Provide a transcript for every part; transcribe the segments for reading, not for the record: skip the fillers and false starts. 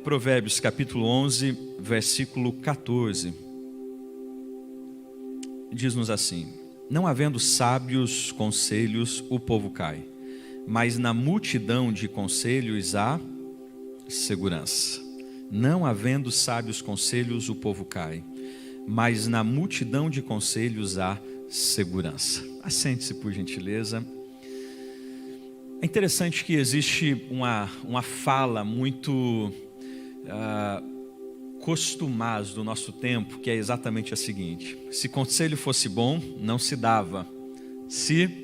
Provérbios capítulo 11, versículo 14. Diz-nos assim: não havendo sábios conselhos, o povo cai, mas na multidão de conselhos há segurança. Não havendo sábios conselhos, o povo cai, mas na multidão de conselhos há segurança. Assente-se, por gentileza. É interessante que existe uma fala muito costumaz do nosso tempo, que é exatamente a seguinte: se conselho fosse bom, não se dava, se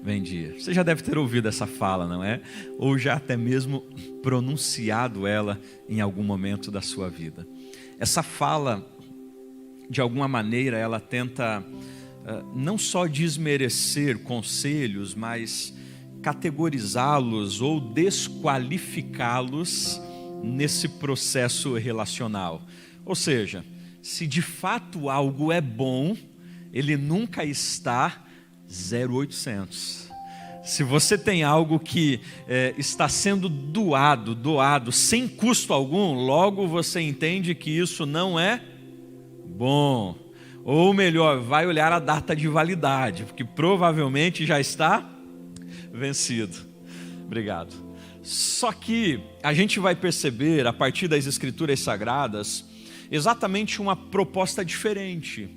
vendia. Você já deve ter ouvido essa fala, não é? Ou já até mesmo pronunciado ela em algum momento da sua vida. Essa fala, de alguma maneira, ela tenta não só desmerecer conselhos, mas categorizá-los ou desqualificá-los nesse processo relacional. Ou seja, se de fato algo é bom, ele nunca está 0800. Se você tem algo que está sendo doado sem custo algum, logo você entende que isso não é bom. Ou melhor, vai olhar a data de validade, porque provavelmente já está vencido. Obrigado. Só que a gente vai perceber, a partir das Escrituras Sagradas, exatamente uma proposta diferente.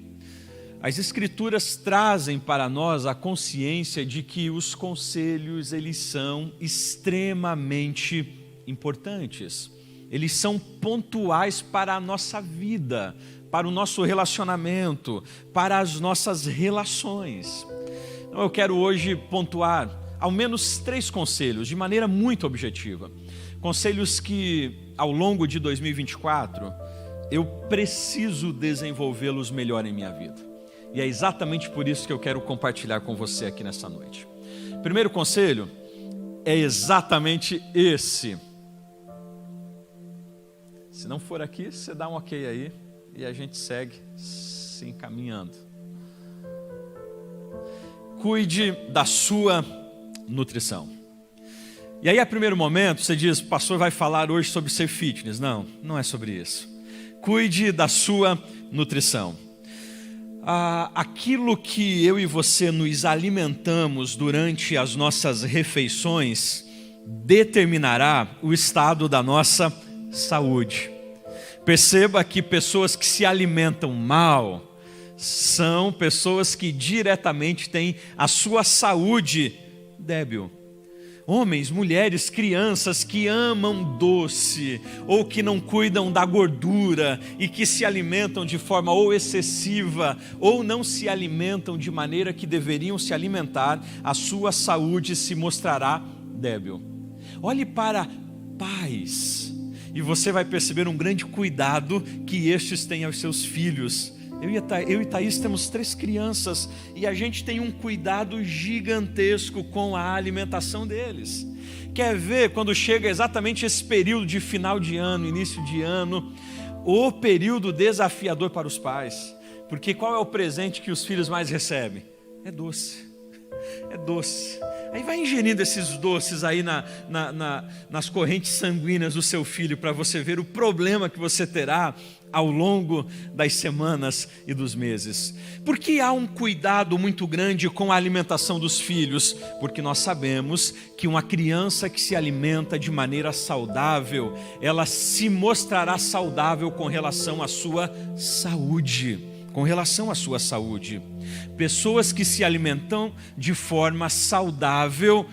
As Escrituras trazem para nós a consciência de que os conselhos, eles são extremamente importantes. Eles são pontuais para a nossa vida, para o nosso relacionamento, para as nossas relações. Então eu quero hoje pontuar ao menos 3 conselhos, de maneira muito objetiva. Conselhos que, ao longo de 2024, eu preciso desenvolvê-los melhor em minha vida. E é exatamente por isso que eu quero compartilhar com você aqui nessa noite. Primeiro conselho é exatamente esse. Se não for aqui, você dá um ok aí e a gente segue se encaminhando. Cuide da sua nutrição. E aí, a primeiro momento, você diz: pastor vai falar hoje sobre ser fitness. Não, não é sobre isso. Cuide da sua nutrição. Aquilo que eu e você nos alimentamos durante as nossas refeições determinará o estado da nossa saúde. Perceba que pessoas que se alimentam mal são pessoas que diretamente têm a sua saúde débil. Homens, mulheres, crianças que amam doce ou que não cuidam da gordura e que se alimentam de forma ou excessiva ou não se alimentam de maneira que deveriam se alimentar, a sua saúde se mostrará débil. Olhe para pais e você vai perceber um grande cuidado que estes têm aos seus filhos. Eu e Thaís temos 3 crianças e a gente tem um cuidado gigantesco com a alimentação deles. Quer ver quando chega exatamente esse período de final de ano, início de ano, o período desafiador para os pais? Porque qual é o presente que os filhos mais recebem? É doce. É doce. Aí vai ingerindo esses doces aí nas correntes sanguíneas do seu filho, para você ver o problema que você terá ao longo das semanas e dos meses. Por que há um cuidado muito grande com a alimentação dos filhos? Porque nós sabemos que uma criança que se alimenta de maneira saudável, ela se mostrará saudável com relação à sua saúde. Com relação à sua saúde. Pessoas que se alimentam de forma saudável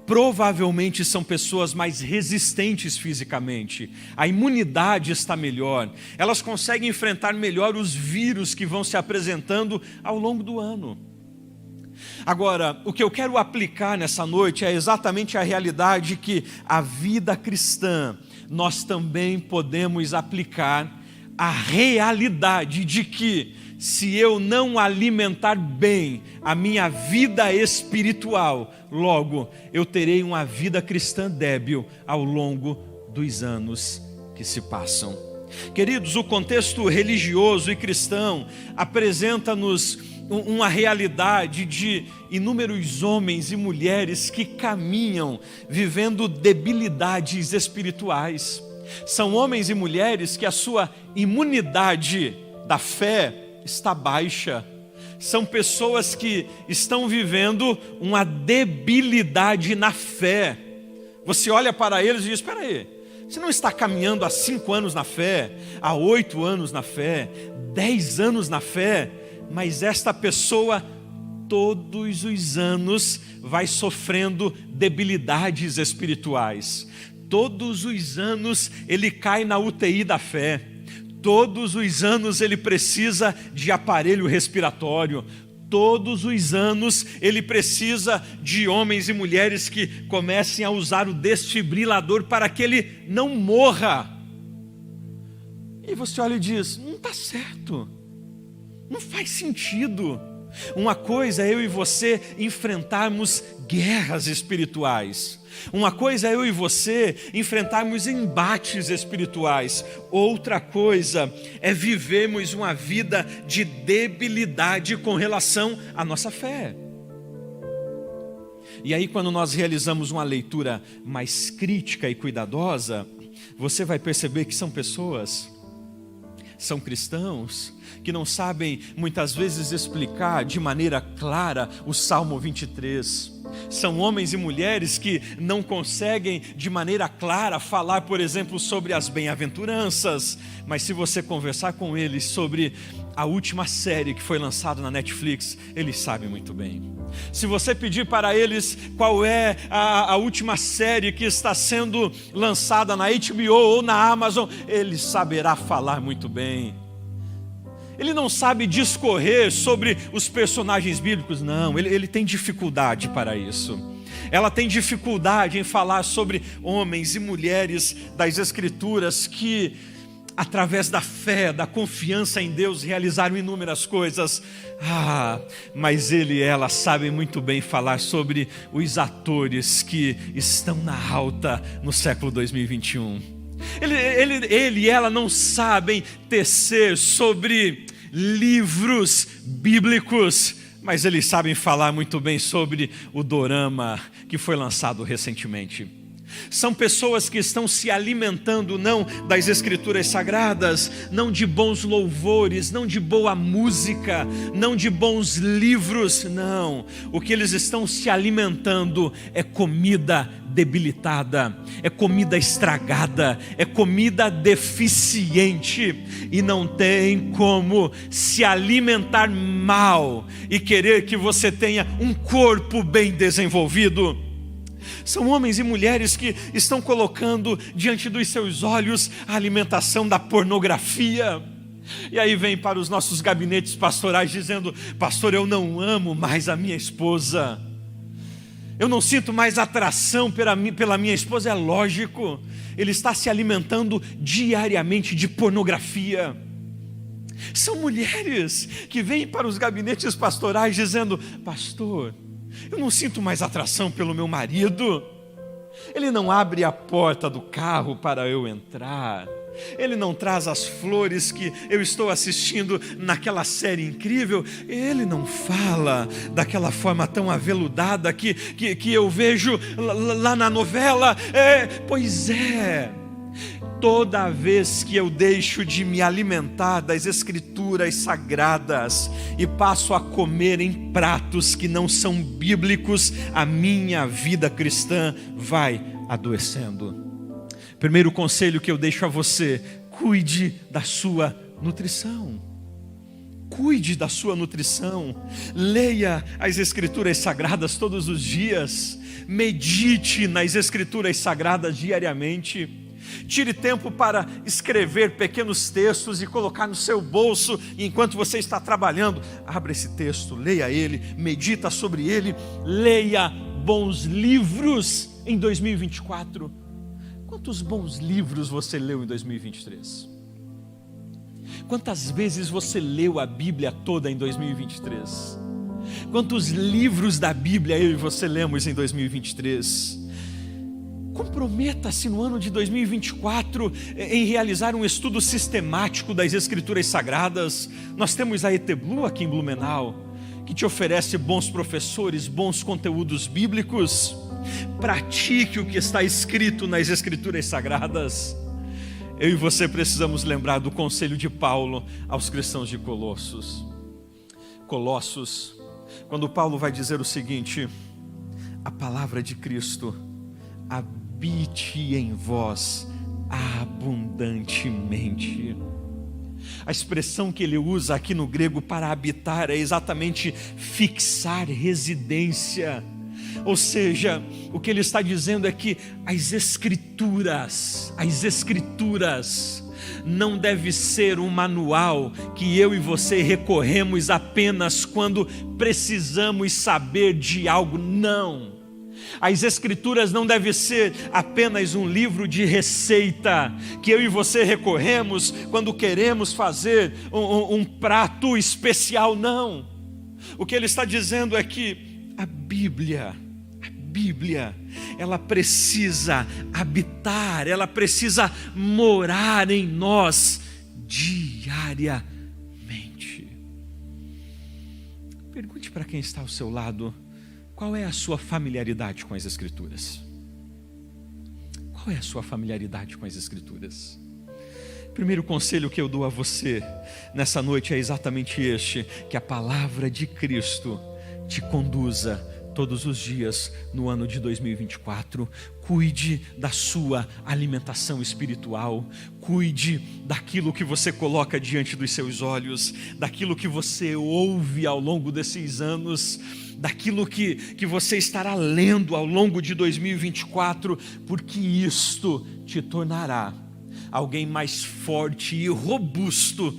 provavelmente são pessoas mais resistentes fisicamente. A imunidade está melhor. Elas conseguem enfrentar melhor os vírus que vão se apresentando ao longo do ano. Agora, o que eu quero aplicar nessa noite é exatamente a realidade que a vida cristã, nós também podemos aplicar a realidade de que se eu não alimentar bem a minha vida espiritual, logo eu terei uma vida cristã débil ao longo dos anos que se passam. Queridos, o contexto religioso e cristão apresenta-nos uma realidade de inúmeros homens e mulheres que caminham vivendo debilidades espirituais. São homens e mulheres que a sua imunidade da fé está baixa. São pessoas que estão vivendo uma debilidade na fé. Você olha para eles e diz: espera aí, você não está caminhando há 5 anos na fé, há 8 anos na fé, 10 anos na fé, mas esta pessoa todos os anos vai sofrendo debilidades espirituais. Todos os anos ele cai na UTI da fé. Todos os anos ele precisa de aparelho respiratório. Todos os anos ele precisa de homens e mulheres que comecem a usar o desfibrilador para que ele não morra. E você olha e diz: não está certo, não faz sentido. Uma coisa é eu e você enfrentarmos guerras espirituais. Uma coisa é eu e você enfrentarmos embates espirituais. Outra coisa é vivermos uma vida de debilidade com relação à nossa fé. E aí, quando nós realizamos uma leitura mais crítica e cuidadosa, você vai perceber que são pessoas, são cristãos, que não sabem muitas vezes explicar de maneira clara o Salmo 23. São homens e mulheres que não conseguem de maneira clara falar, por exemplo, sobre as bem-aventuranças. Mas se você conversar com eles sobre a última série que foi lançada na Netflix, eles sabem muito bem. Se você pedir para eles qual é a última série que está sendo lançada na HBO ou na Amazon, ele saberá falar muito bem. Ele não sabe discorrer sobre os personagens bíblicos, não, ele tem dificuldade para isso. Ela tem dificuldade em falar sobre homens e mulheres das Escrituras que, através da fé, da confiança em Deus, realizaram inúmeras coisas. Mas ele e ela sabem muito bem falar sobre os que estão na alta no século 2021. Ele e ela não sabem tecer sobre livros bíblicos, mas eles sabem falar muito bem sobre o dorama que foi lançado recentemente. São pessoas que estão se alimentando não das Escrituras Sagradas, não de bons louvores, não de boa música, não de bons livros, não. O que eles estão se alimentando é comida debilitada, é comida estragada, é comida deficiente, e não tem como se alimentar mal e querer que você tenha um corpo bem desenvolvido. São homens e mulheres que estão colocando diante dos seus olhos a alimentação da pornografia. E aí vem para os nossos gabinetes pastorais dizendo: pastor, eu não amo mais a minha esposa, eu não sinto mais atração pela minha esposa. É lógico, ele está se alimentando diariamente de pornografia. São mulheres que vêm para os gabinetes pastorais dizendo: pastor, eu não sinto mais atração pelo meu marido, ele não abre a porta do carro para eu entrar, ele não traz as flores que eu estou assistindo naquela série incrível, ele não fala daquela forma tão aveludada que eu vejo lá na novela. Pois é, toda vez que eu deixo de me alimentar das Escrituras Sagradas e passo a comer em pratos que não são bíblicos, a minha vida cristã vai adoecendo. Primeiro conselho que eu deixo a você: cuide da sua nutrição. Cuide da sua nutrição. Leia as Escrituras Sagradas todos os dias. Medite nas Escrituras Sagradas diariamente. Tire tempo para escrever pequenos textos e colocar no seu bolso enquanto você está trabalhando. Abra esse texto, leia ele, medita sobre ele. Leia bons livros em 2024. Quantos bons livros você leu em 2023? Quantas vezes você leu a Bíblia toda em 2023? Quantos livros da Bíblia eu e você lemos em 2023? Comprometa-se no ano de 2024 em realizar um estudo sistemático das Escrituras Sagradas. Nós temos a ETBlu aqui em Blumenau, que te oferece bons professores, bons conteúdos bíblicos. Pratique o que está escrito nas Escrituras Sagradas. eu e você precisamos lembrar do conselho de Paulo aos cristãos de Colossos, quando Paulo vai dizer o seguinte: a palavra de Cristo habite em vós abundantemente. A expressão que ele usa aqui no grego para habitar é exatamente fixar residência. Ou seja, o que ele está dizendo é que as escrituras não deve ser um manual que eu e você recorremos apenas quando precisamos saber de algo. Não. As escrituras não devem ser apenas um livro de receita que eu e você recorremos quando queremos fazer um prato especial. Não. O que ele está dizendo é que a Bíblia, ela precisa habitar, ela precisa morar em nós diariamente. Pergunte para quem está ao seu lado: qual é a sua familiaridade com as Escrituras? Qual é a sua familiaridade com as Escrituras? Primeiro conselho que eu dou a você nessa noite é exatamente este: que a palavra de Cristo te conduza todos os dias no ano de 2024. Cuide da sua alimentação espiritual, cuide daquilo que você coloca diante dos seus olhos, daquilo que você ouve ao longo desses anos, daquilo que você estará lendo ao longo de 2024, porque isto te tornará alguém mais forte e robusto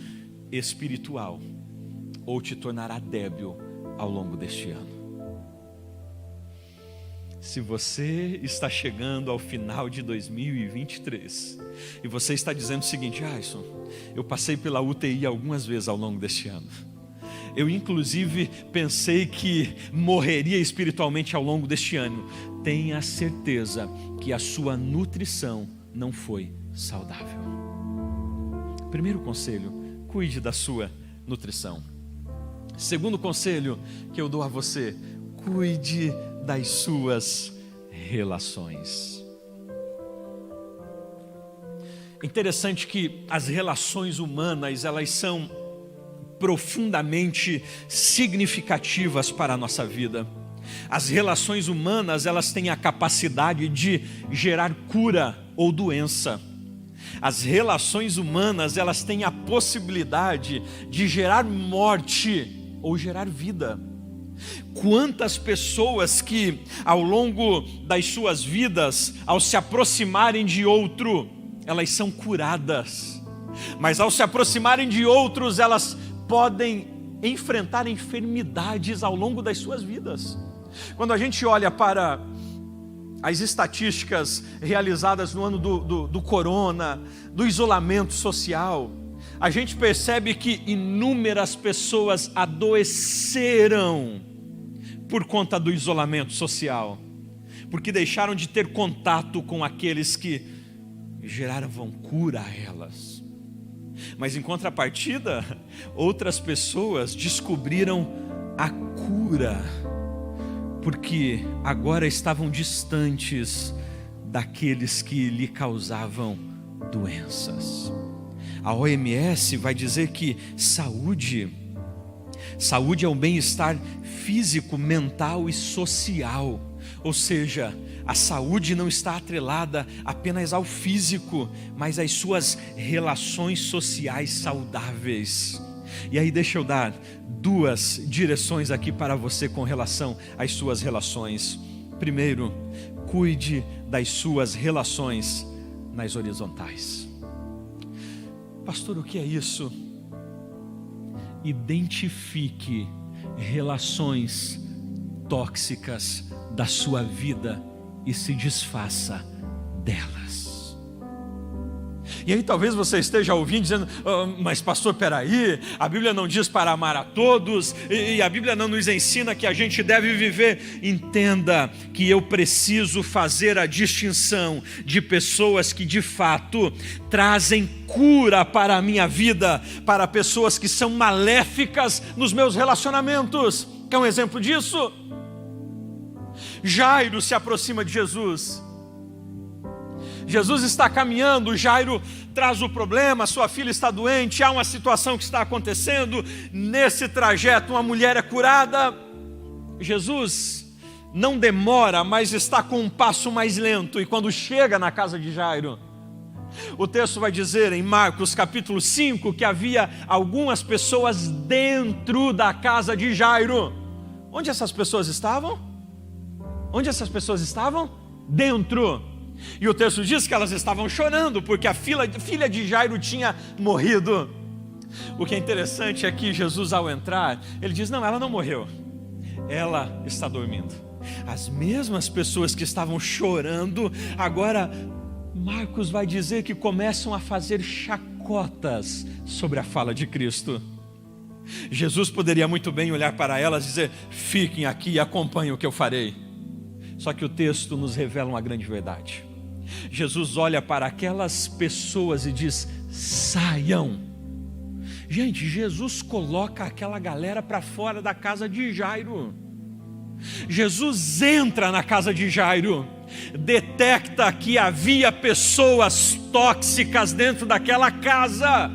espiritual, ou te tornará débil ao longo deste ano. Se você está chegando ao final de 2023 e você está dizendo o seguinte: Aisson, eu passei pela UTI algumas vezes ao longo deste ano, eu inclusive pensei que morreria espiritualmente ao longo deste ano, tenha certeza que a sua nutrição não foi saudável. Primeiro conselho: cuide da sua nutrição. Segundo conselho que eu dou a você: cuide das suas relações. Interessante que as relações humanas, elas são profundamente significativas para a nossa vida. As relações humanas, elas têm a capacidade de gerar cura ou doença. As relações humanas, elas têm a possibilidade de gerar morte ou gerar vida. Quantas pessoas que ao longo das suas vidas, ao se aproximarem de outro, elas são curadas, mas ao se aproximarem de outros, elas podem enfrentar enfermidades ao longo das suas vidas. Quando a gente olha para as estatísticas realizadas no ano do corona, do isolamento social, a gente percebe que inúmeras pessoas adoeceram por conta do isolamento social, porque deixaram de ter contato com aqueles que geravam cura a elas. Mas em contrapartida, outras pessoas descobriram a cura, porque agora estavam distantes daqueles que lhe causavam doenças. A OMS vai dizer que saúde é um bem-estar físico, mental e social. Ou seja, a saúde não está atrelada apenas ao físico, mas às suas relações sociais saudáveis. E aí deixa eu dar duas direções aqui para você com relação às suas relações. Primeiro, cuide das suas relações nas horizontais. Pastor, o que é isso? Identifique relações tóxicas da sua vida e se desfaça delas. E aí talvez você esteja ouvindo dizendo: mas pastor, peraí, a Bíblia não diz para amar a todos, e a Bíblia não nos ensina que a gente deve viver. Entenda que eu preciso fazer a distinção de pessoas que de fato trazem cura para a minha vida, para pessoas que são maléficas nos meus relacionamentos. Quer um exemplo disso? Jairo se aproxima de Jesus. Jesus está caminhando, Jairo traz o problema, sua filha está doente, há uma situação que está acontecendo. Nesse trajeto, uma mulher é curada. Jesus não demora, mas está com um passo mais lento. E quando chega na casa de Jairo, o texto vai dizer em Marcos capítulo 5 que havia algumas pessoas dentro da casa de Jairo. Onde essas pessoas estavam? Onde essas pessoas estavam? Dentro. E o texto diz que elas estavam chorando porque a filha de Jairo tinha morrido. O que é interessante é que Jesus, ao entrar, ele diz: não, ela não morreu, ela está dormindo. As mesmas pessoas que estavam chorando, agora Marcos vai dizer que começam a fazer chacotas sobre a fala de Cristo. Jesus poderia muito bem olhar para elas e dizer: fiquem aqui e acompanhem o que eu farei. Só que o texto nos revela uma grande verdade. Jesus olha para aquelas pessoas e diz: saiam. Gente, Jesus coloca aquela galera para fora da casa de Jairo. Jesus entra na casa de Jairo, detecta que havia pessoas tóxicas dentro daquela casa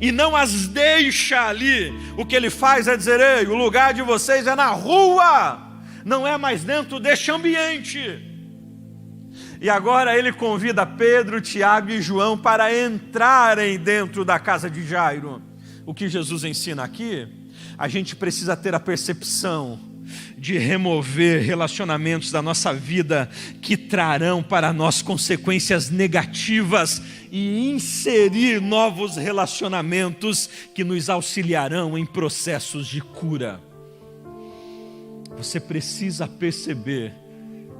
e não as deixa ali. O que ele faz é dizer: ei, o lugar de vocês é na rua, não é mais dentro deste ambiente. E agora ele convida Pedro, Tiago e João para entrarem dentro da casa de Jairo. O que Jesus ensina aqui? A gente precisa ter a percepção de remover relacionamentos da nossa vida que trarão para nós consequências negativas e inserir novos relacionamentos que nos auxiliarão em processos de cura. Você precisa perceber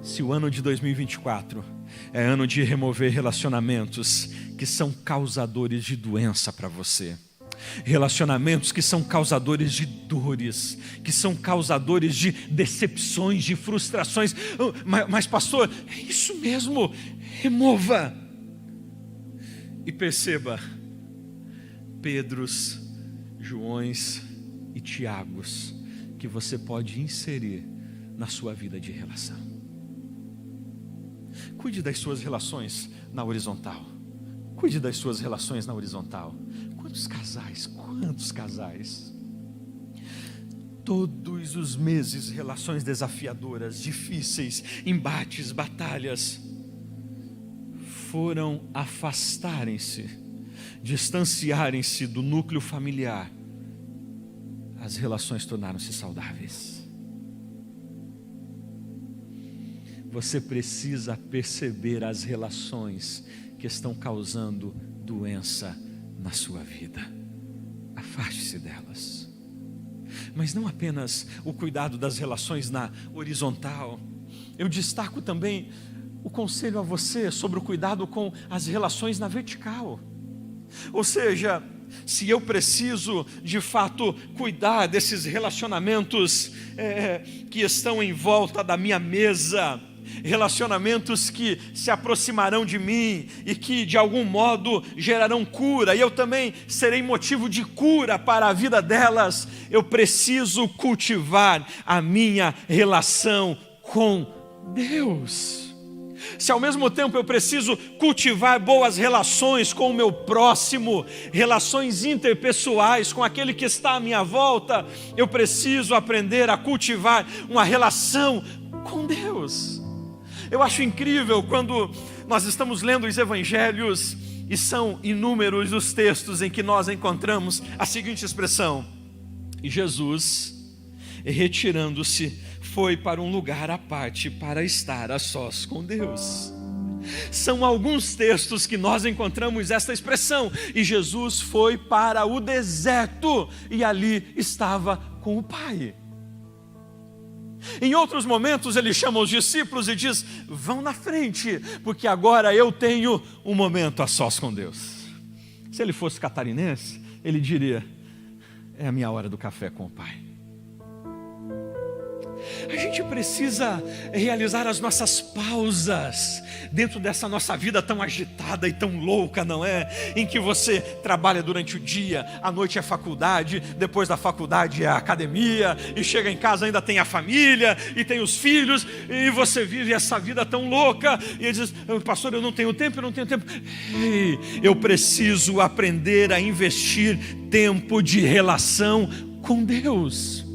se o ano de 2024 é ano de remover relacionamentos que são causadores de doença para você. Relacionamentos que são causadores de dores, que são causadores de decepções, de frustrações. Mas pastor, é isso mesmo, remova. E perceba, Pedros, Joões e Tiagos, que você pode inserir na sua vida de relação. Cuide das suas relações na horizontal. Cuide das suas relações na horizontal. Quantos casais? Todos os meses, relações desafiadoras, difíceis, embates, batalhas, foram afastarem-se, distanciarem-se do núcleo familiar. As relações tornaram-se saudáveis. Você precisa perceber as relações que estão causando doença na sua vida. Afaste-se delas. Mas não apenas o cuidado das relações na horizontal. Eu destaco também o conselho a você sobre o cuidado com as relações na vertical. Ou seja, se eu preciso de fato cuidar desses relacionamentos que estão em volta da minha mesa, relacionamentos que se aproximarão de mim e que de algum modo gerarão cura, e eu também serei motivo de cura para a vida delas, eu preciso cultivar a minha relação com Deus. Se ao mesmo tempo eu preciso cultivar boas relações com o meu próximo, relações interpessoais com aquele que está à minha volta, eu preciso aprender a cultivar uma relação com Deus. Eu acho incrível quando nós estamos lendo os evangelhos e são inúmeros os textos em que nós encontramos a seguinte expressão: e Jesus, retirando-se, foi para um lugar à parte para estar a sós com Deus. São alguns textos que nós encontramos esta expressão: e Jesus foi para o deserto e ali estava com o Pai. Em outros momentos ele chama os discípulos e diz: vão na frente, porque agora eu tenho um momento a sós com Deus. Se ele fosse catarinense, ele diria: é a minha hora do café com o Pai. A gente gente precisa realizar as nossas pausas dentro dessa nossa vida tão agitada e tão louca, não é? Em que você trabalha durante o dia, à noite é faculdade, depois da faculdade é a academia, e chega em casa ainda tem a família, e tem os filhos, e você vive essa vida tão louca, e diz: pastor, eu não tenho tempo. Ei, eu preciso aprender a investir tempo de relação com Deus.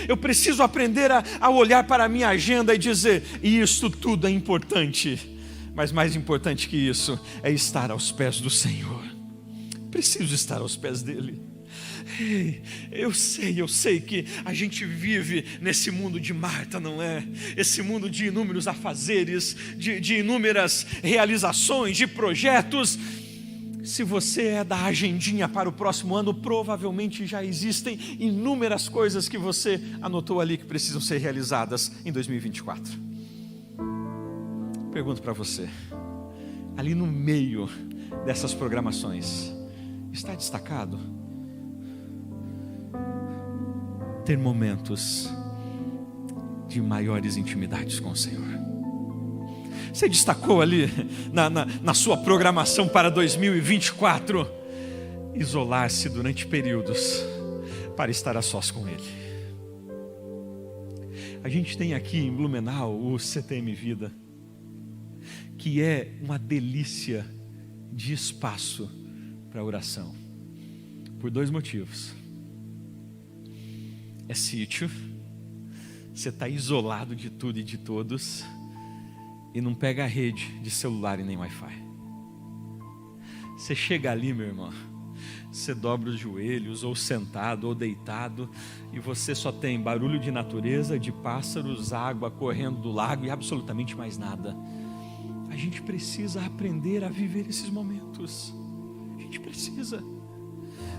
Eu preciso aprender a olhar para a minha agenda e dizer: isso tudo é importante, mas mais importante que isso é estar aos pés do Senhor. Preciso estar aos pés dele. Ei, eu sei que a gente vive nesse mundo de Marta, não é? Esse mundo de inúmeros afazeres, de inúmeras realizações, de projetos. Se você é da agendinha para o próximo ano, provavelmente já existem inúmeras coisas que você anotou ali que precisam ser realizadas em 2024. Pergunto para você, ali no meio dessas programações, está destacado ter momentos de maiores intimidades com o Senhor? Você destacou ali na sua programação para 2024 isolar-se durante períodos para estar a sós com Ele? A gente tem aqui em Blumenau o CTM Vida, que é uma delícia de espaço para oração, por 2 motivos. É sítio, você está isolado de tudo e de todos, e não pega a rede de celular e nem Wi-Fi. Você chega ali, meu irmão, você dobra os joelhos, ou sentado, ou deitado, e você só tem barulho de natureza, de pássaros, água correndo do lago e absolutamente mais nada. A gente precisa aprender a viver esses momentos. A gente precisa.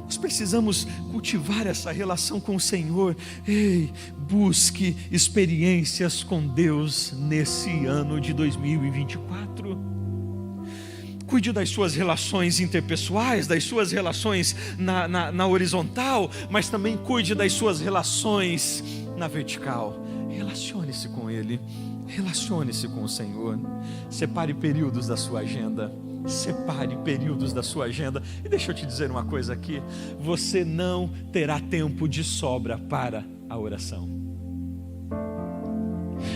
Nós precisamos cultivar essa relação com o Senhor. Ei, busque experiências com Deus nesse ano de 2024. Cuide das suas relações interpessoais, das suas relações na horizontal, mas também cuide das suas relações na vertical. Relacione-se com Ele, relacione-se com o Senhor. Separe períodos da sua agenda. Separe períodos da sua agenda. E deixa eu te dizer uma coisa aqui: você não terá tempo de sobra para a oração.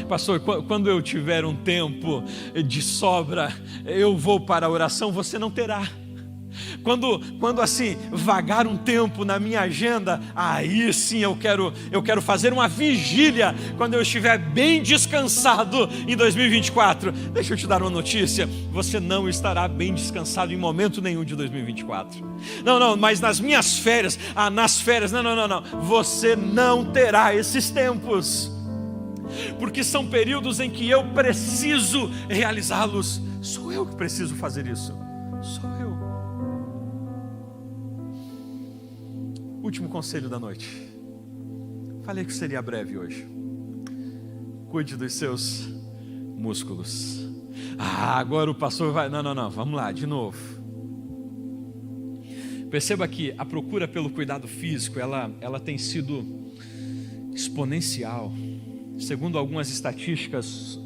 Pastor, quando eu tiver um tempo de sobra, eu vou para a oração. Você não terá. Quando assim vagar um tempo na minha agenda, aí sim eu quero fazer uma vigília quando eu estiver bem descansado em 2024. Deixa eu te dar uma notícia: você não estará bem descansado em momento nenhum de 2024. Não, mas nas minhas férias, nas férias, não, você não terá esses tempos, porque são períodos em que eu preciso realizá-los. Sou eu que preciso fazer isso, sou eu. Último conselho da noite. Falei que seria breve hoje. Cuide dos seus músculos. Agora o pastor vai... Não, vamos lá, de novo. Perceba que a procura pelo cuidado físico, ela tem sido exponencial. Segundo algumas estatísticas,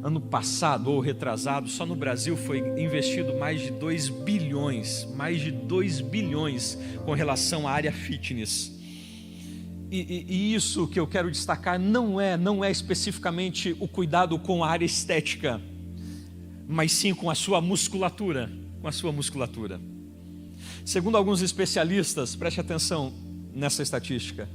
ano passado ou retrasado, só no Brasil foi investido mais de 2 bilhões com relação à área fitness. E isso que eu quero destacar não é especificamente o cuidado com a área estética, mas sim com a sua musculatura, Segundo alguns especialistas, preste atenção nessa estatística,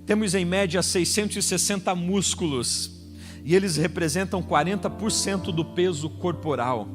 temos em média 660 músculos, e eles representam 40% do peso corporal.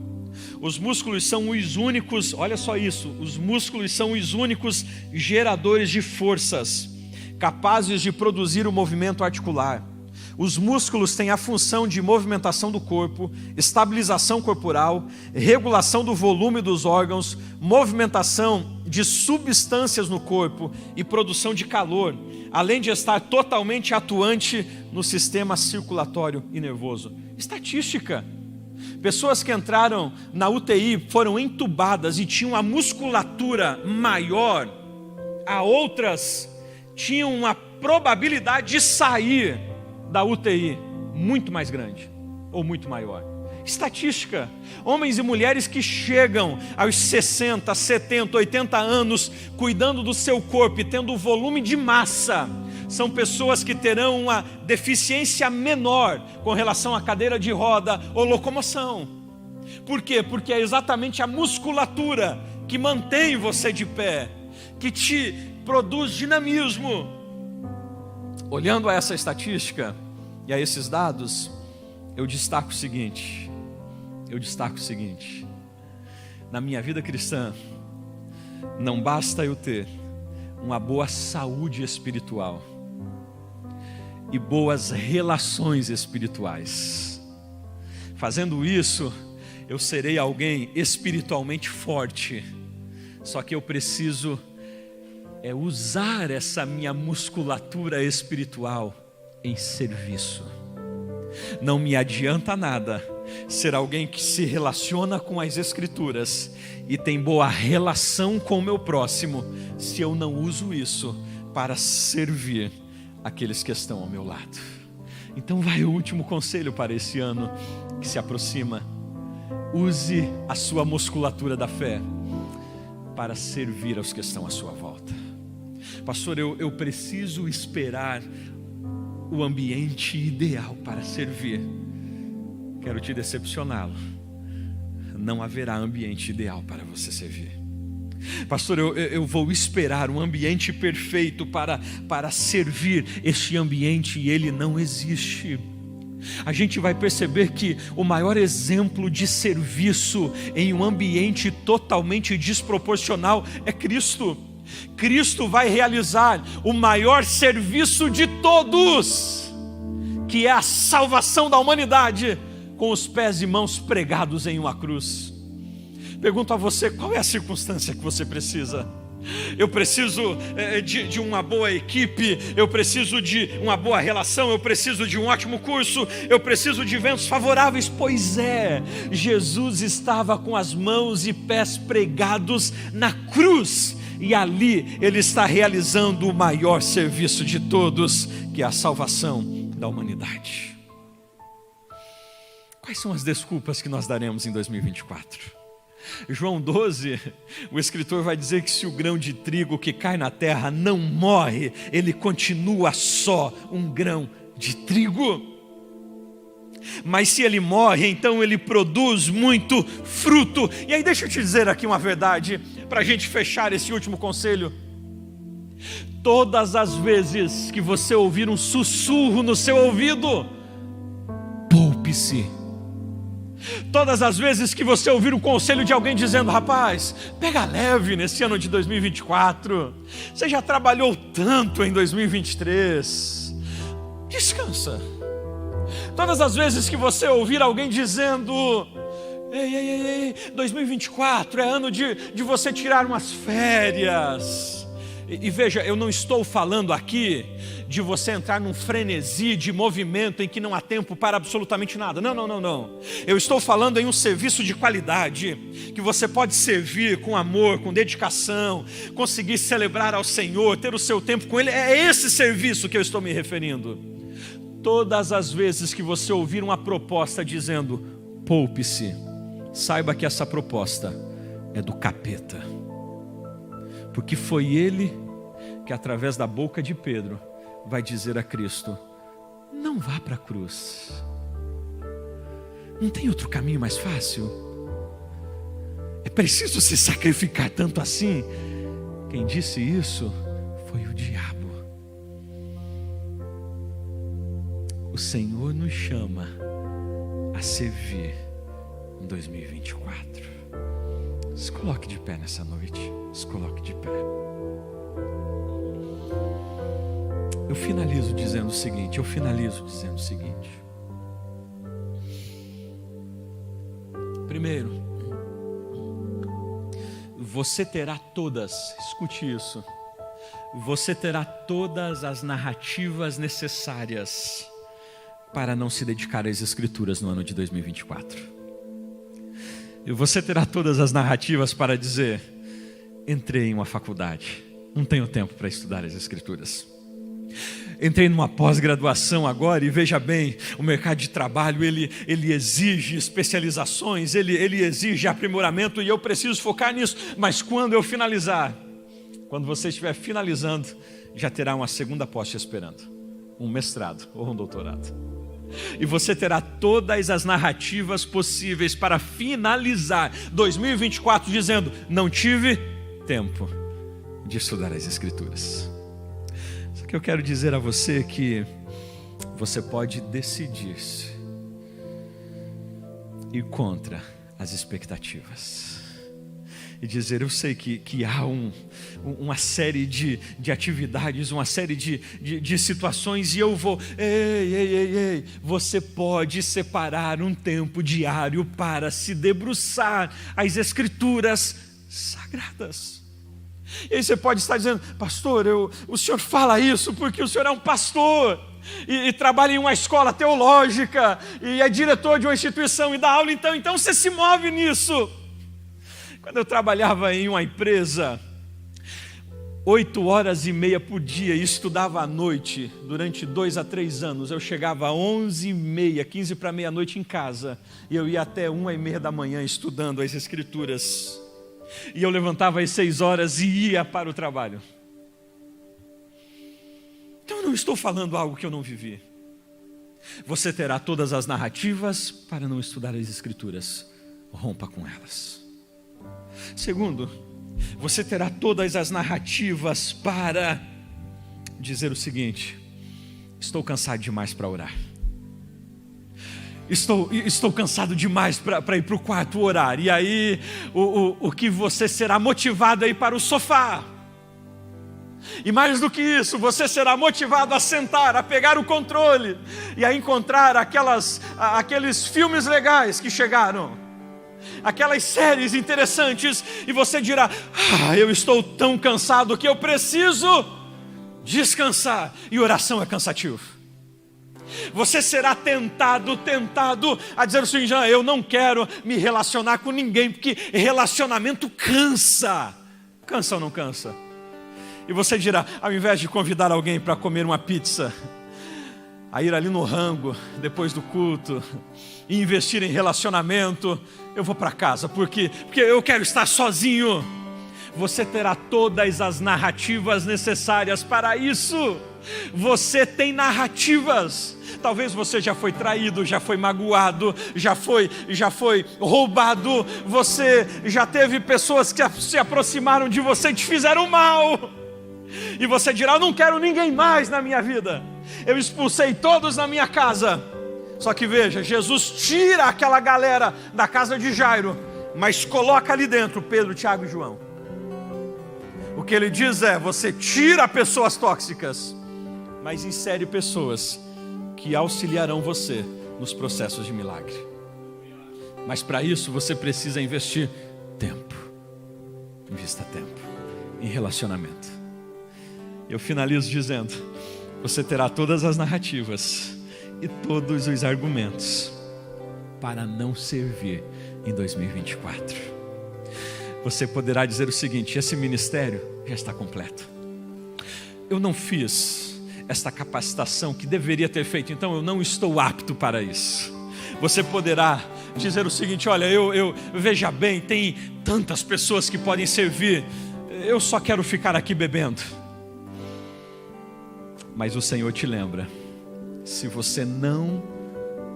Os músculos são os únicos, olha só isso, os músculos são os únicos geradores de forças, capazes de produzir o movimento articular. Os músculos têm a função de movimentação do corpo, estabilização corporal, regulação do volume dos órgãos, movimentação de substâncias no corpo e produção de calor, além de estar totalmente atuante no sistema circulatório e nervoso. Estatística: pessoas que entraram na UTI foram entubadas e tinham a musculatura maior, a outras tinham uma probabilidade de sair da UTI muito mais grande ou muito maior. Estatística: homens e mulheres que chegam aos 60, 70, 80 anos cuidando do seu corpo e tendo volume de massa, são pessoas que terão uma deficiência menor com relação à cadeira de roda ou locomoção. Por quê? Porque é exatamente a musculatura que mantém você de pé, que te produz dinamismo. Olhando a essa estatística e a esses dados, eu destaco o seguinte: na minha vida cristã, não basta eu ter uma boa saúde espiritual e boas relações espirituais. Fazendo isso, eu serei alguém espiritualmente forte. Só que eu preciso usar essa minha musculatura espiritual em serviço. Não me adianta nada ser alguém que se relaciona com as Escrituras e tem boa relação com o meu próximo, se eu não uso isso para servir aqueles que estão ao meu lado. Então vai o último conselho para esse ano que se aproxima: use a sua musculatura da fé para servir aos que estão à sua volta. Pastor, eu preciso esperar o ambiente ideal para servir. Quero te decepcioná-lo: não haverá ambiente ideal para você servir. Pastor, eu vou esperar um ambiente perfeito para servir. Este ambiente, ele não existe. A gente vai perceber que o maior exemplo de serviço em um ambiente totalmente desproporcional é Cristo. Cristo vai realizar o maior serviço de todos, que é a salvação da humanidade, com os pés e mãos pregados em uma cruz. Pergunto a você: qual é a circunstância que você precisa? Eu preciso de uma boa equipe, eu preciso de uma boa relação, eu preciso de um ótimo curso, eu preciso de ventos favoráveis. Pois é, Jesus estava com as mãos e pés pregados na cruz, e ali Ele está realizando o maior serviço de todos, que é a salvação da humanidade. Quais são as desculpas que nós daremos em 2024? João 12, o escritor vai dizer que se o grão de trigo que cai na terra não morre, ele continua só um grão de trigo. Mas se ele morre, então ele produz muito fruto. E aí deixa eu te dizer aqui uma verdade, para a gente fechar esse último conselho. Todas as vezes que você ouvir um sussurro no seu ouvido, poupe-se. Todas as vezes que você ouvir o conselho de alguém dizendo: rapaz, pega leve nesse ano de 2024, você já trabalhou tanto em 2023, descansa. Todas as vezes que você ouvir alguém dizendo: ei, 2024 é ano de você tirar umas férias. E veja, eu não estou falando aqui de você entrar num frenesi de movimento em que não há tempo para absolutamente nada. Não. Eu estou falando em um serviço de qualidade, que você pode servir com amor, com dedicação, conseguir celebrar ao Senhor, ter o seu tempo com Ele. É esse serviço que eu estou me referindo. Todas as vezes que você ouvir uma proposta dizendo: poupe-se, saiba que essa proposta é do capeta. Porque foi ele que, através da boca de Pedro, vai dizer a Cristo: não vá para a cruz. Não tem outro caminho mais fácil? É preciso se sacrificar tanto assim? Quem disse isso foi o diabo. O Senhor nos chama a servir em 2024. Se coloque de pé nessa noite. Se coloque de pé. Eu finalizo dizendo o seguinte. Primeiro, você terá todas, escute isso, você terá todas as narrativas necessárias para não se dedicar às Escrituras no ano de 2024. E você terá todas as narrativas para dizer: entrei em uma faculdade, não tenho tempo para estudar as Escrituras. Entrei numa pós-graduação agora e veja bem, o mercado de trabalho ele exige especializações, ele exige aprimoramento e eu preciso focar nisso. Mas quando eu finalizar, quando você estiver finalizando, já terá uma segunda pós te esperando, um mestrado ou um doutorado. E você terá todas as narrativas possíveis para finalizar 2024 dizendo: não tive tempo de estudar as Escrituras. Só que eu quero dizer a você que você pode decidir-se ir contra as expectativas e dizer: eu sei que há uma série de atividades, uma série de situações e eu vou... Ei, você pode separar um tempo diário para se debruçar as Escrituras sagradas. E aí você pode estar dizendo: pastor, o senhor fala isso porque o senhor é um pastor e trabalha em uma escola teológica e é diretor de uma instituição e dá aula, então você se move nisso. Quando eu trabalhava em uma empresa 8h30 por dia e estudava à noite durante 2 a 3 anos, eu chegava às 11h30, 15 para meia-noite em casa e eu ia até 1h30 da manhã estudando as Escrituras. E eu levantava às 6 horas e ia para o trabalho. Então eu não estou falando algo que eu não vivi. Você terá todas as narrativas para não estudar as Escrituras. Rompa com elas. Segundo, você terá todas as narrativas para dizer o seguinte: estou cansado demais para orar. Estou cansado demais para ir para o quarto orar. E aí o que você será motivado a ir para o sofá. E mais do que isso, você será motivado a sentar, a pegar o controle e a encontrar aqueles filmes legais que chegaram, aquelas séries interessantes, e você dirá: eu estou tão cansado que eu preciso descansar. E oração é cansativo. Você será tentado a dizer assim: já eu não quero me relacionar com ninguém, porque relacionamento cansa. Cansa ou não cansa? E você dirá: ao invés de convidar alguém para comer uma pizza, a ir ali no rango depois do culto e investir em relacionamento, eu vou para casa porque eu quero estar sozinho. Você terá todas as narrativas necessárias para isso. Você tem narrativas. Talvez você já foi traído, já foi magoado, já foi roubado. Você já teve pessoas que se aproximaram de você e te fizeram mal. E você dirá: eu não quero ninguém mais na minha vida. Eu expulsei todos na minha casa. Só que veja, Jesus tira aquela galera da casa de Jairo, mas coloca ali dentro Pedro, Tiago e João. O que ele diz é: você tira pessoas tóxicas, mas insere pessoas que auxiliarão você nos processos de milagre. Mas para isso você precisa investir tempo. Invista tempo em relacionamento. Eu finalizo dizendo: você terá todas as narrativas e todos os argumentos para não servir em 2024. Você poderá dizer o seguinte: esse ministério já está completo. Eu não fiz esta capacitação que deveria ter feito, então eu não estou apto para isso. Você poderá dizer o seguinte: olha, eu veja bem, tem tantas pessoas que podem servir, eu só quero ficar aqui bebendo. Mas o Senhor te lembra: se você não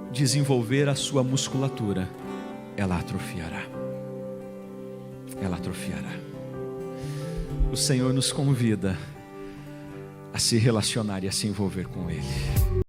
desenvolver a sua musculatura, ela atrofiará. Ela atrofiará. O Senhor nos convida a se relacionar e a se envolver com Ele.